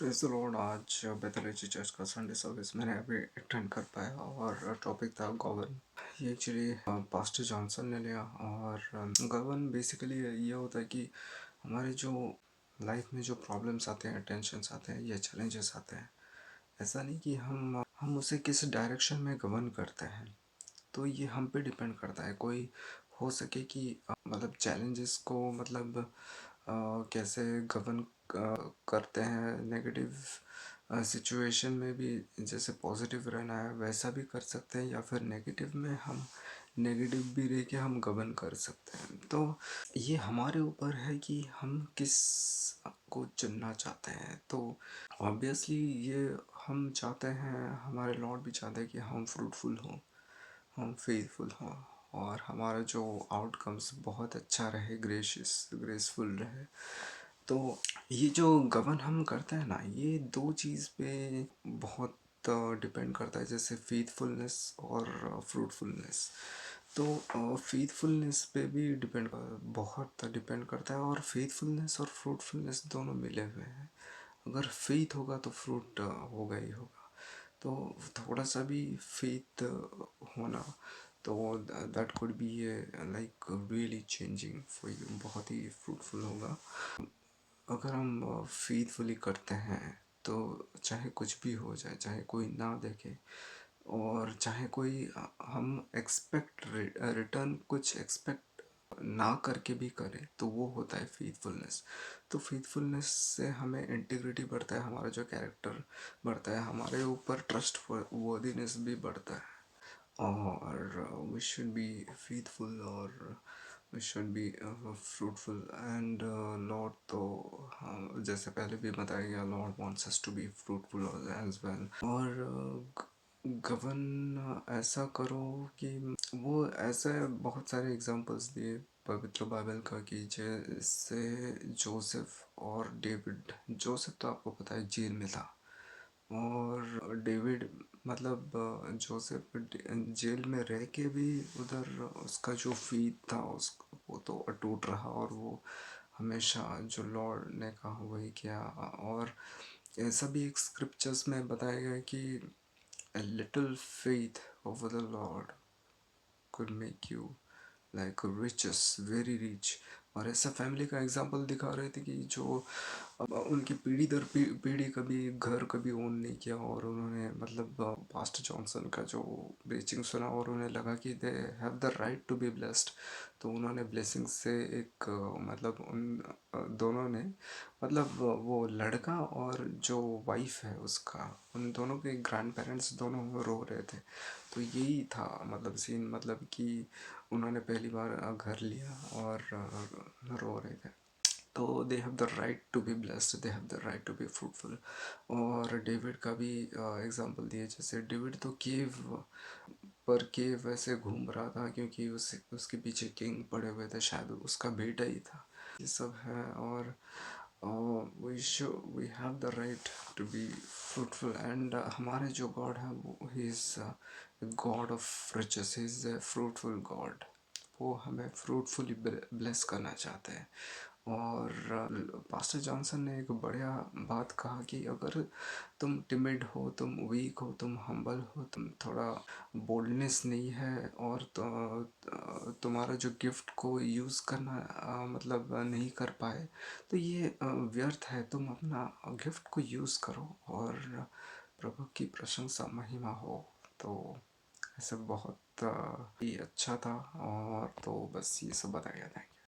Praise the Lord. आज बेथेलेजी church का Sunday service मैंने अभी अटेंड कर पाया और टॉपिक था गवर्न। ये एक्चुअली पास्टर जॉनसन ने लिया। और गवर्न बेसिकली ये होता है कि हमारे जो लाइफ में जो प्रॉब्लम्स आते हैं, टेंशन्स आते हैं या चैलेंजेस आते हैं, ऐसा नहीं कि हम उसे किस डायरेक्शन में गवर्न करते हैं, तो ये हम पे डिपेंड करता है। कोई हो सके कि मतलब चैलेंजेस को मतलब कैसे गवर्न करते हैं। नेगेटिव सिचुएशन में भी जैसे पॉजिटिव रहना है वैसा भी कर सकते हैं, या फिर नेगेटिव में हम नेगेटिव भी रह के हम गवर्न कर सकते हैं। तो ये हमारे ऊपर है कि हम किस को चुनना चाहते हैं। तो ऑब्वियसली ये हम चाहते हैं, हमारे लॉर्ड भी चाहते हैं कि हम फ्रूटफुल हों, हम फेथफुल हों और हमारा जो आउटकम्स बहुत अच्छा रहे, ग्रेसफुल रहे। तो ये जो गवर्न हम करते हैं ना, ये दो चीज़ पे बहुत डिपेंड करता है, जैसे फेथफुलनेस और फ्रूटफुलनेस। तो फेथफुलनेस पे भी बहुत डिपेंड करता है। और फेथफुलनेस और फ्रूटफुलनेस दोनों मिले हुए हैं। अगर फेथ होगा तो फ्रूट होगा ही होगा। तो थोड़ा सा भी फेथ होना, तो that could be like really changing for you, बहुत ही फ्रूटफुल होगा। अगर हम फेथफुली करते हैं तो चाहे कुछ भी हो जाए, चाहे कोई ना देखे और चाहे कोई हम एक्सपेक्ट रिटर्न कुछ एक्सपेक्ट ना करके भी करें, तो वो होता है फेथफुलनेस। तो फेथफुलनेस से हमें इंटीग्रिटी बढ़ता है, हमारा जो कैरेक्टर बढ़ता है, हमारे ऊपर ट्रस्ट वर्दीनेस भी बढ़ता है। और वी शुड बी फेथफुल और we should be fruitful. And Lord तो जैसे पहले भी बताया गया, Lord wants us to be fruitful as well. और गवर्न ऐसा करो कि वो ऐसे बहुत सारे एग्जांपल्स दिए पवित्र बाइबल का, कि जैसे जोसेफ और डेविड। जोसेफ तो आपको पता है जेल में था, और डेविड मतलब जोसेफ जेल में रह के भी उधर उसका जो फीत था उस वो तो अटूट रहा, और वो हमेशा जो लॉर्ड ने कहा वही किया। और ऐसा भी एक स्क्रिप्चर्स में बताया गया कि a little faith over the Lord could make you like riches, very rich. और ऐसा फैमिली का एग्जांपल दिखा रहे थे कि जो उनकी पीढ़ी दर पीढ़ी कभी घर कभी ओन नहीं किया, और उन्होंने मतलब पास्टर जॉनसन का जो प्रीचिंग सुना और उन्हें लगा कि they have the right to be blessed. तो उन्होंने ब्लेसिंग से एक मतलब उन दोनों ने मतलब वो लड़का और जो वाइफ है उसका, उन दोनों के ग्रैंड पेरेंट्स दोनों रो रहे थे। तो यही था मतलब सीन, मतलब कि उन्होंने पहली बार घर लिया और रो रहे थे। तो they have the right to be blessed, they have the right to be fruitful. और डेविड का भी एग्जांपल दिए, जैसे डेविड तो केव ऐसे घूम रहा था क्योंकि उसके पीछे किंग पड़े हुए थे, शायद उसका बेटा ही था। ये सब है। और we have the right to be fruitful. And हमारे जो गॉड है वो he is God of riches, he is a fruitful God. वो हमें फ्रूटफुली ब्लेस करना चाहते हैं। और पास्टर जॉनसन ने एक बढ़िया बात कहा कि अगर तुम टिमिड हो, तुम वीक हो, तुम हम्बल हो, तुम थोड़ा बोल्डनेस नहीं है, और तुम्हारा जो गिफ्ट को यूज़ करना मतलब नहीं कर पाए, तो ये व्यर्थ है। तुम अपना गिफ्ट को यूज़ करो और प्रभु की प्रशंसा महिमा हो। तो ऐसे बहुत ही अच्छा था। और तो बस ये सब बताया था।